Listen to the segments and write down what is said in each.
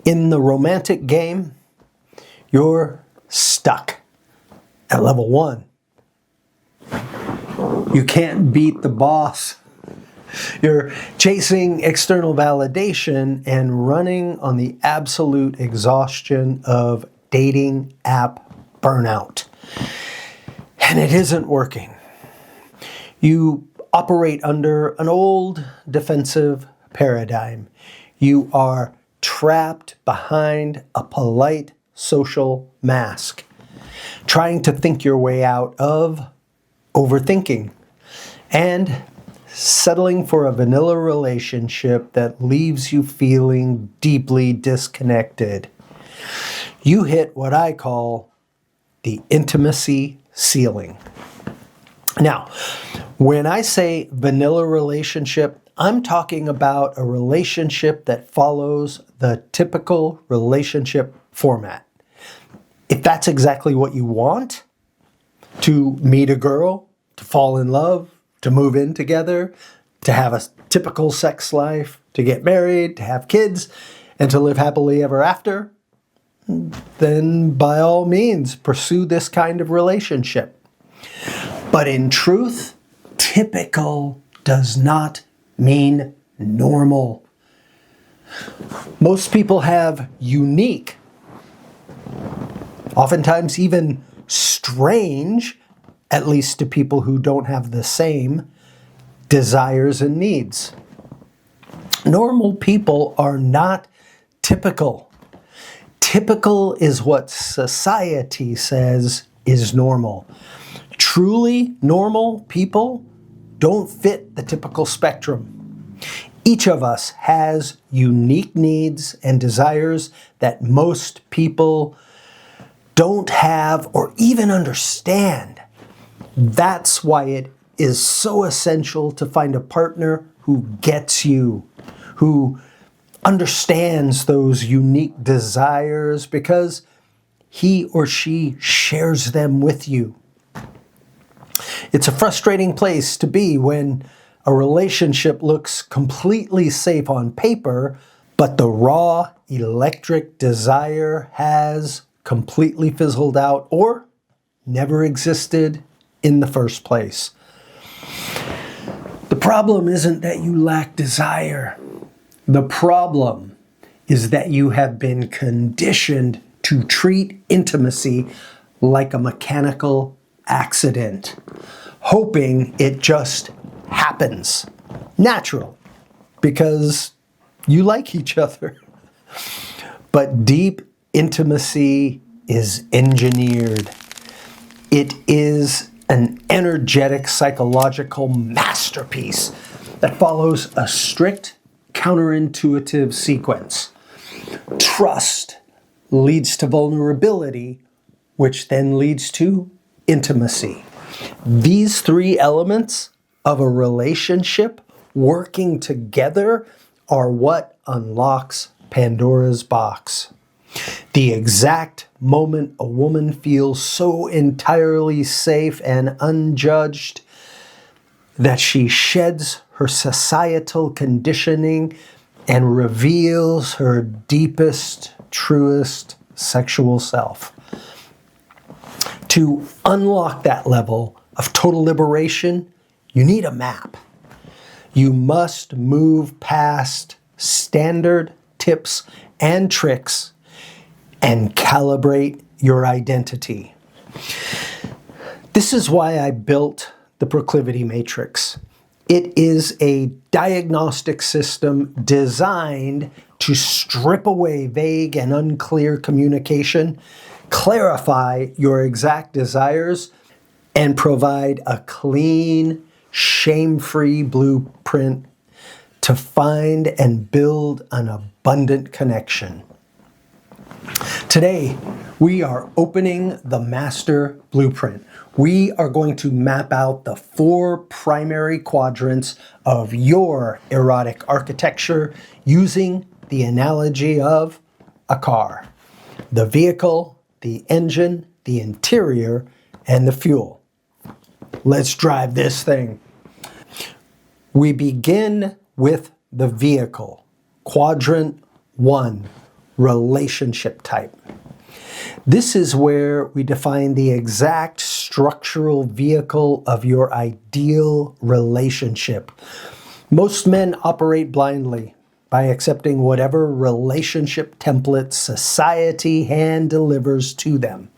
In the romantic game, you're stuck at level 1. You can't beat the boss. You're chasing external validation and running on the absolute exhaustion of dating app burnout. And it isn't working. You operate under an old defensive paradigm. You are trapped behind a polite social mask, trying to think your way out of overthinking and settling for a vanilla relationship that leaves you feeling deeply disconnected. You hit what I call the intimacy ceiling. Now, when I say vanilla relationship, I'm talking about a relationship that follows the typical relationship format. If that's exactly what you want, to meet a girl, to fall in love, to move in together, to have a typical sex life, to get married, to have kids, and to live happily ever after, then by all means, pursue this kind of relationship. But in truth, typical does not mean normal. Most people have unique, oftentimes even strange, at least to people who don't have the same desires and needs. Normal people are not typical. Typical is what society says is normal. Truly normal people don't fit the typical spectrum. Each of us has unique needs and desires that most people don't have or even understand. That's why it is so essential to find a partner who gets you, who understands those unique desires because he or she shares them with you. It's a frustrating place to be when a relationship looks completely safe on paper, but the raw electric desire has completely fizzled out or never existed in the first place. The problem isn't that you lack desire. The problem is that you have been conditioned to treat intimacy like a mechanical accident, hoping it just happens. Natural, because you like each other. But deep intimacy is engineered. It is an energetic psychological masterpiece that follows a strict counterintuitive sequence. Trust leads to vulnerability, which then leads to intimacy. These three elements of a relationship working together are what unlocks Pandora's box. The exact moment a woman feels so entirely safe and unjudged that she sheds her societal conditioning and reveals her deepest, truest sexual self. To unlock that level of total liberation, you need a map. You must move past standard tips and tricks and calibrate your identity. This is why I built the Proclivity Matrix. It is a diagnostic system designed to strip away vague and unclear communication, clarify your exact desires, and provide a clean, shame-free blueprint to find and build an abundant connection. Today, we are opening the master blueprint. We are going to map out the 4 primary quadrants of your erotic architecture using the analogy of a car. The vehicle, the engine, the interior, and the fuel. Let's drive this thing. We begin with the vehicle. Quadrant 1, relationship type. This is where we define the exact structural vehicle of your ideal relationship. Most men operate blindly by accepting whatever relationship template society hand delivers to them.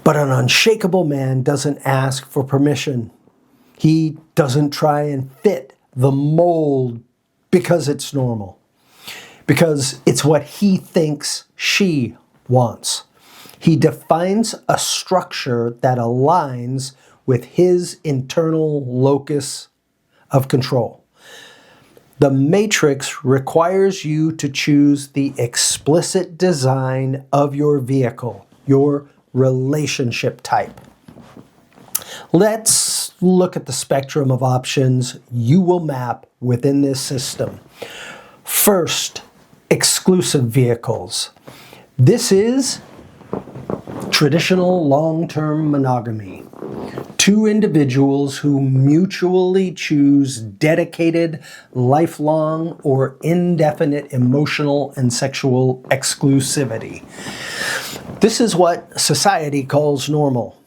But an unshakable man doesn't ask for permission. He doesn't try and fit the mold because it's normal, because it's what he thinks she wants. He defines a structure that aligns with his internal locus of control. The matrix requires you to choose the explicit design of your vehicle, your relationship type. Let's look at the spectrum of options you will map within this system. First, exclusive vehicles. This is traditional long-term monogamy. Two individuals who mutually choose dedicated, lifelong, or indefinite emotional and sexual exclusivity. This is what society calls normal.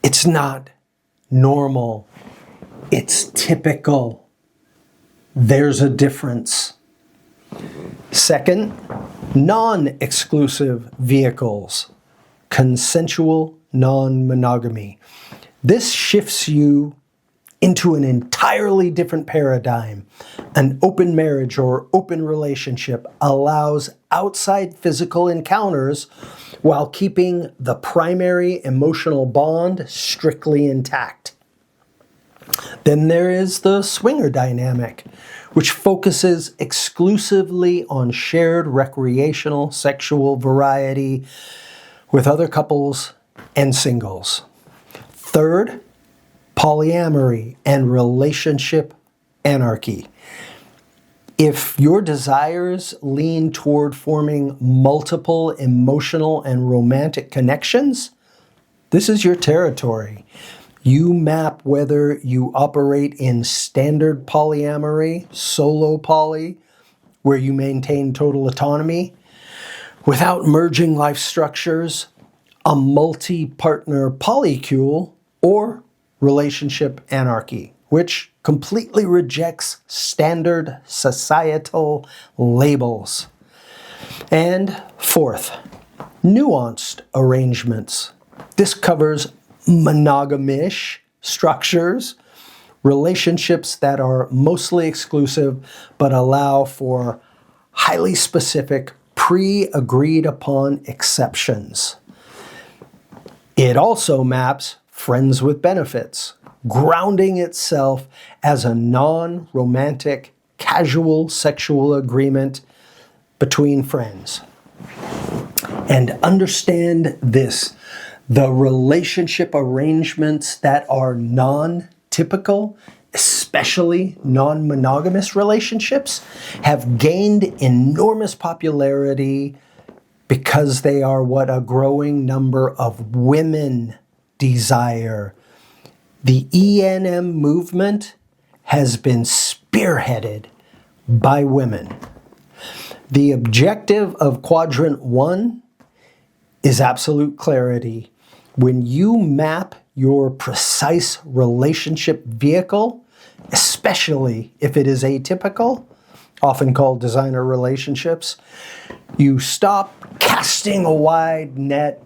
It's not normal. It's typical. There's a difference. Second, non-exclusive vehicles. Consensual non-monogamy. This shifts you into an entirely different paradigm. An open marriage or open relationship allows outside physical encounters while keeping the primary emotional bond strictly intact. Then there is the swinger dynamic, which focuses exclusively on shared recreational sexual variety with other couples and singles. Third, polyamory and relationship anarchy. If your desires lean toward forming multiple emotional and romantic connections, this is your territory. You map whether you operate in standard polyamory, solo poly, where you maintain total autonomy, without merging life structures, a multi-partner polycule, or relationship anarchy, which completely rejects standard societal labels. And fourth, nuanced arrangements. This covers monogamish structures, relationships that are mostly exclusive but allow for highly specific, pre-agreed upon exceptions. It also maps friends with benefits, grounding itself as a non-romantic, casual sexual agreement between friends. And understand this, the relationship arrangements that are non-typical, especially non-monogamous relationships, have gained enormous popularity because they are what a growing number of women desire. The ENM movement has been spearheaded by women. The objective of Quadrant 1 is absolute clarity. When you map your precise relationship vehicle, especially if it is atypical, often called designer relationships, you stop casting a wide net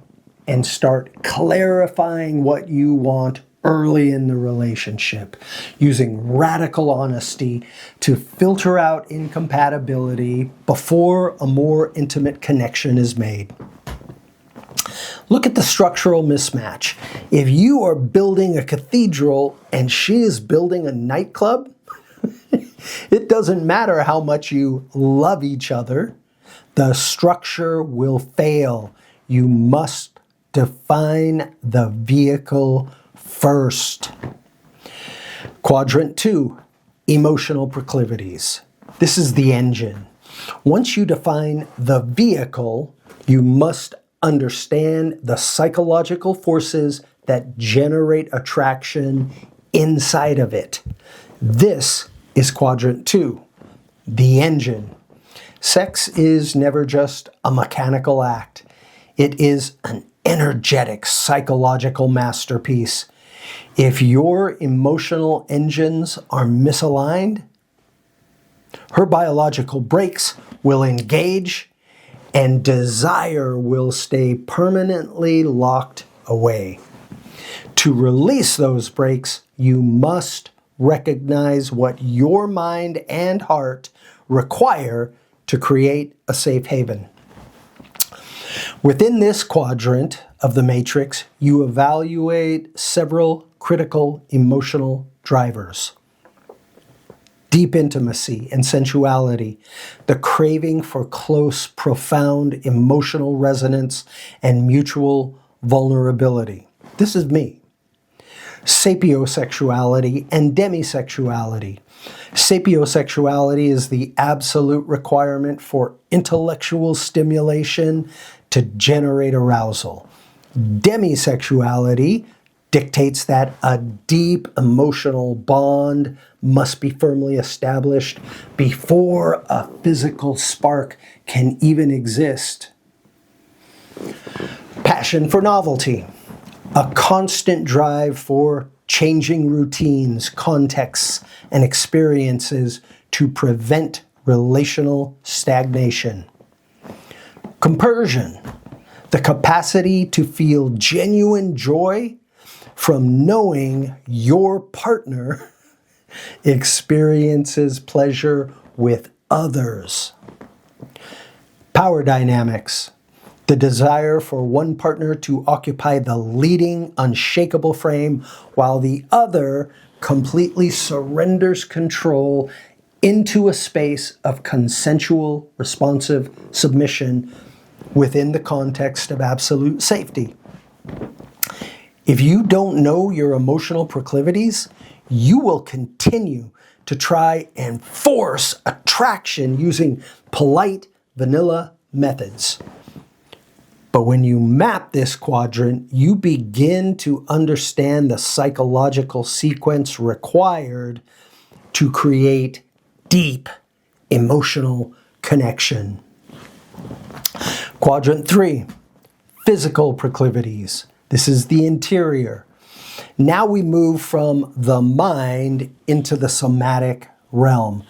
and start clarifying what you want early in the relationship, using radical honesty to filter out incompatibility before a more intimate connection is made. Look at the structural mismatch. If you are building a cathedral and she is building a nightclub, it doesn't matter how much you love each other, the structure will fail. You must define the vehicle first. Quadrant 2, emotional proclivities. This is the engine. Once you define the vehicle, you must understand the psychological forces that generate attraction inside of it. This is Quadrant 2, the engine. Sex is never just a mechanical act. It is an energetic, psychological masterpiece. If your emotional engines are misaligned, her biological brakes will engage and desire will stay permanently locked away. To release those brakes, you must recognize what your mind and heart require to create a safe haven. Within this quadrant of the matrix, you evaluate several critical emotional drivers. Deep intimacy and sensuality, the craving for close, profound emotional resonance and mutual vulnerability. This is me. Sapiosexuality and demisexuality. Sapiosexuality is the absolute requirement for intellectual stimulation to generate arousal. Demisexuality dictates that a deep emotional bond must be firmly established before a physical spark can even exist. Passion for novelty, a constant drive for changing routines, contexts, and experiences to prevent relational stagnation. Compersion, the capacity to feel genuine joy from knowing your partner experiences pleasure with others. Power dynamics, the desire for one partner to occupy the leading, unshakable frame while the other completely surrenders control into a space of consensual, responsive submission within the context of absolute safety. If you don't know your emotional proclivities, you will continue to try and force attraction using polite, vanilla methods. But when you map this quadrant, you begin to understand the psychological sequence required to create deep emotional connection. Quadrant 3, physical proclivities. This is the interior. Now we move from the mind into the somatic realm.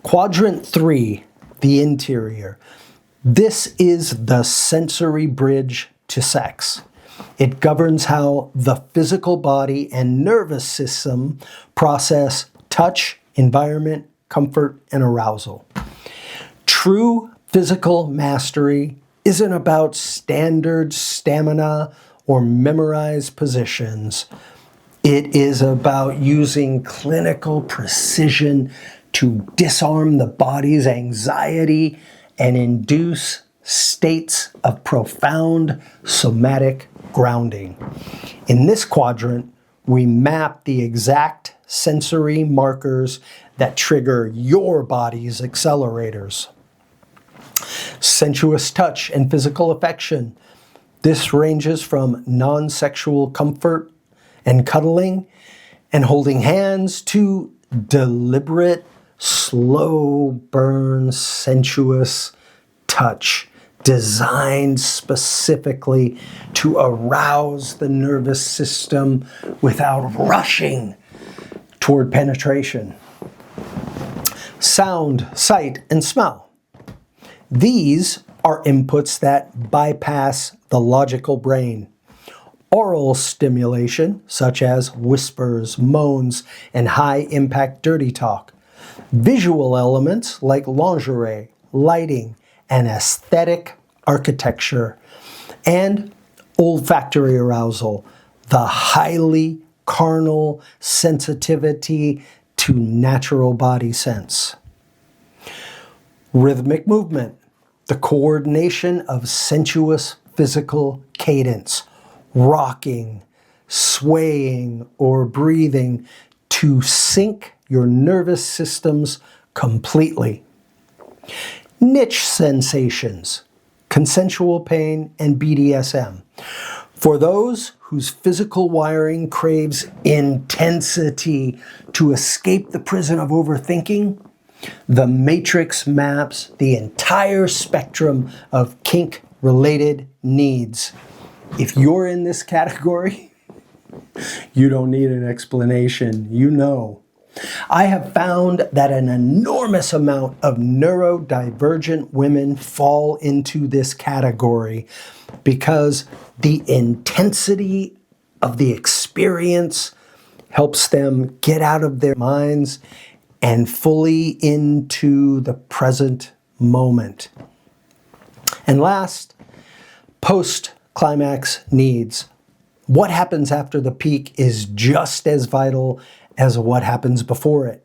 Quadrant 3, the interior. This is the sensory bridge to sex. It governs how the physical body and nervous system process touch, environment, comfort, and arousal. True physical mastery isn't about standard stamina or memorized positions. It is about using clinical precision to disarm the body's anxiety and induce states of profound somatic grounding. In this quadrant, we map the exact sensory markers that trigger your body's accelerators. Sensuous touch and physical affection. This ranges from non-sexual comfort and cuddling and holding hands to deliberate, slow burn, sensuous touch designed specifically to arouse the nervous system without rushing toward penetration. Sound, sight, and smell. These are inputs that bypass the logical brain. Oral stimulation, such as whispers, moans, and high-impact dirty talk. Visual elements like lingerie, lighting, and aesthetic architecture. And olfactory arousal, the highly carnal sensitivity to natural body sense. Rhythmic movement, the coordination of sensuous physical cadence, rocking, swaying, or breathing to sync your nervous systems completely. Niche sensations, consensual pain, and BDSM. For those whose physical wiring craves intensity to escape the prison of overthinking, The matrix maps the entire spectrum of kink-related needs. If you're in this category, you don't need an explanation. You know. I have found that an enormous amount of neurodivergent women fall into this category because the intensity of the experience helps them get out of their minds and fully into the present moment. And last, post-climax needs. What happens after the peak is just as vital as what happens before it.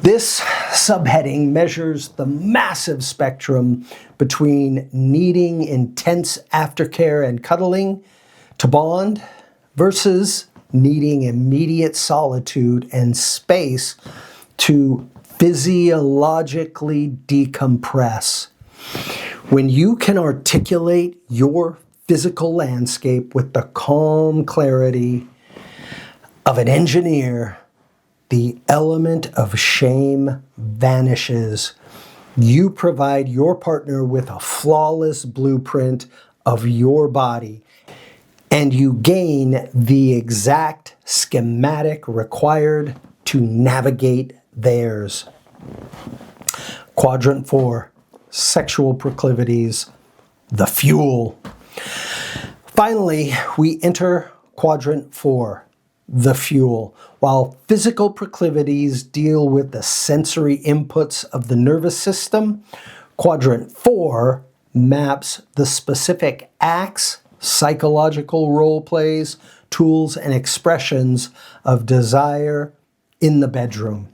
This subheading measures the massive spectrum between needing intense aftercare and cuddling to bond versus needing immediate solitude and space to physiologically decompress. When you can articulate your physical landscape with the calm clarity of an engineer, the element of shame vanishes. You provide your partner with a flawless blueprint of your body, and you gain the exact schematic required to navigate theirs. Quadrant 4, sexual proclivities, the fuel. Finally, we enter quadrant 4, the fuel. While physical proclivities deal with the sensory inputs of the nervous system, quadrant 4 maps the specific acts, psychological role plays, tools, and expressions of desire in the bedroom.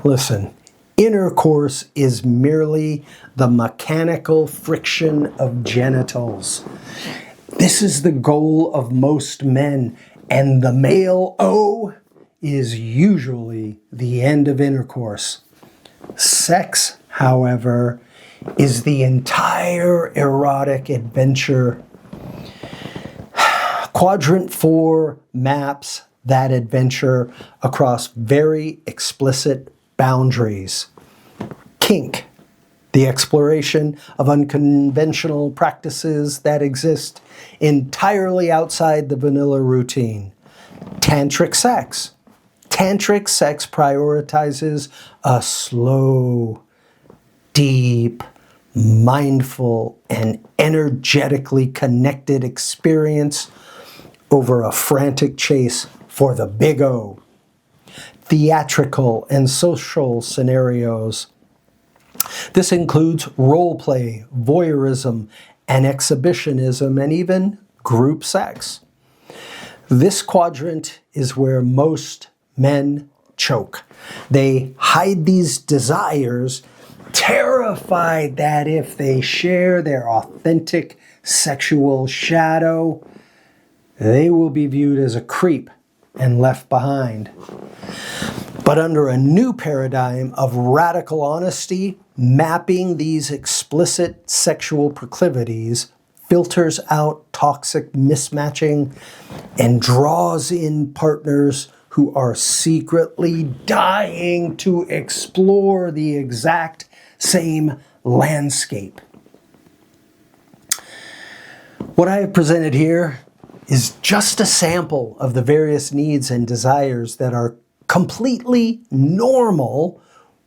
Listen, intercourse is merely the mechanical friction of genitals. This is the goal of most men, and the male O is usually the end of intercourse. Sex, however, is the entire erotic adventure. Quadrant 4 maps that adventure across very explicit boundaries. Kink, the exploration of unconventional practices that exist entirely outside the vanilla routine. Tantric sex. Tantric sex prioritizes a slow, deep, mindful, and energetically connected experience over a frantic chase for the big O. Theatrical and social scenarios. This includes role play, voyeurism, and exhibitionism, and even group sex. This quadrant is where most men choke. They hide these desires, terrified that if they share their authentic sexual shadow, they will be viewed as a creep and left behind. But under a new paradigm of radical honesty, mapping these explicit sexual proclivities filters out toxic mismatching and draws in partners who are secretly dying to explore the exact same landscape. What I have presented here is just a sample of the various needs and desires that are completely normal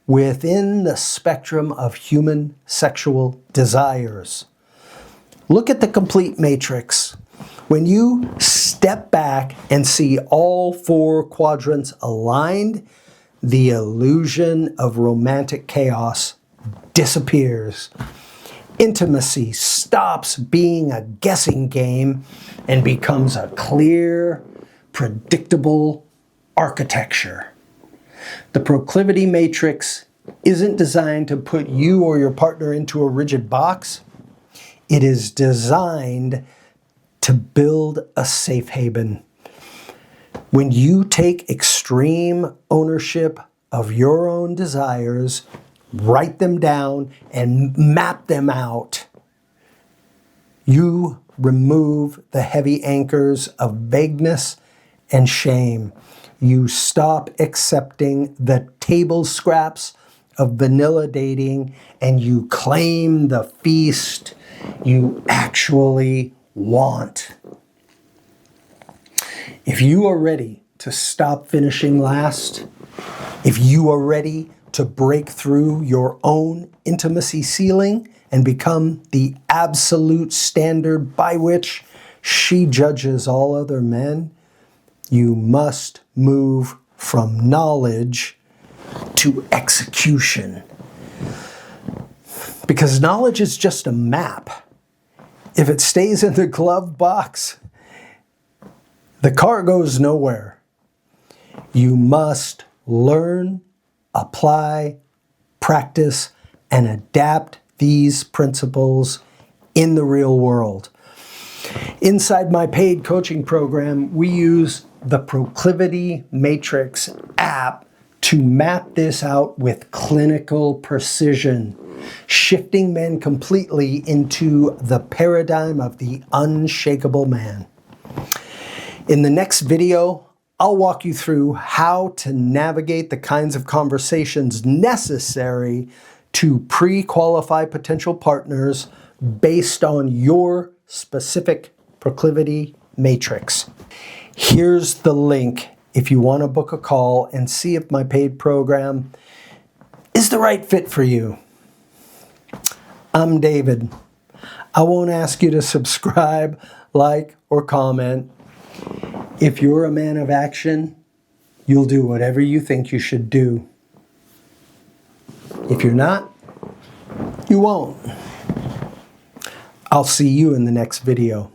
within the spectrum of human sexual desires. Look at the complete matrix. When you step back and see all 4 quadrants aligned, the illusion of romantic chaos disappears. Intimacy stops being a guessing game and becomes a clear, predictable architecture. The proclivity matrix isn't designed to put you or your partner into a rigid box. It is designed to build a safe haven. When you take extreme ownership of your own desires, write them down, and map them out, you remove the heavy anchors of vagueness and shame. You stop accepting the table scraps of vanilla dating and you claim the feast you actually want. If you are ready to stop finishing last, if you are ready to break through your own intimacy ceiling and become the absolute standard by which she judges all other men, you must move from knowledge to execution. Because knowledge is just a map. If it stays in the glove box, the car goes nowhere. You must learn, apply, practice, and adapt these principles in the real world. Inside my paid coaching program, we use the Proclivity Matrix app to map this out with clinical precision, shifting men completely into the paradigm of the unshakable man. In the next video, I'll walk you through how to navigate the kinds of conversations necessary to pre-qualify potential partners based on your specific proclivity matrix. Here's the link if you want to book a call and see if my paid program is the right fit for you. I'm David. I won't ask you to subscribe, like, or comment. If you're a man of action, you'll do whatever you think you should do. If you're not, you won't. I'll see you in the next video.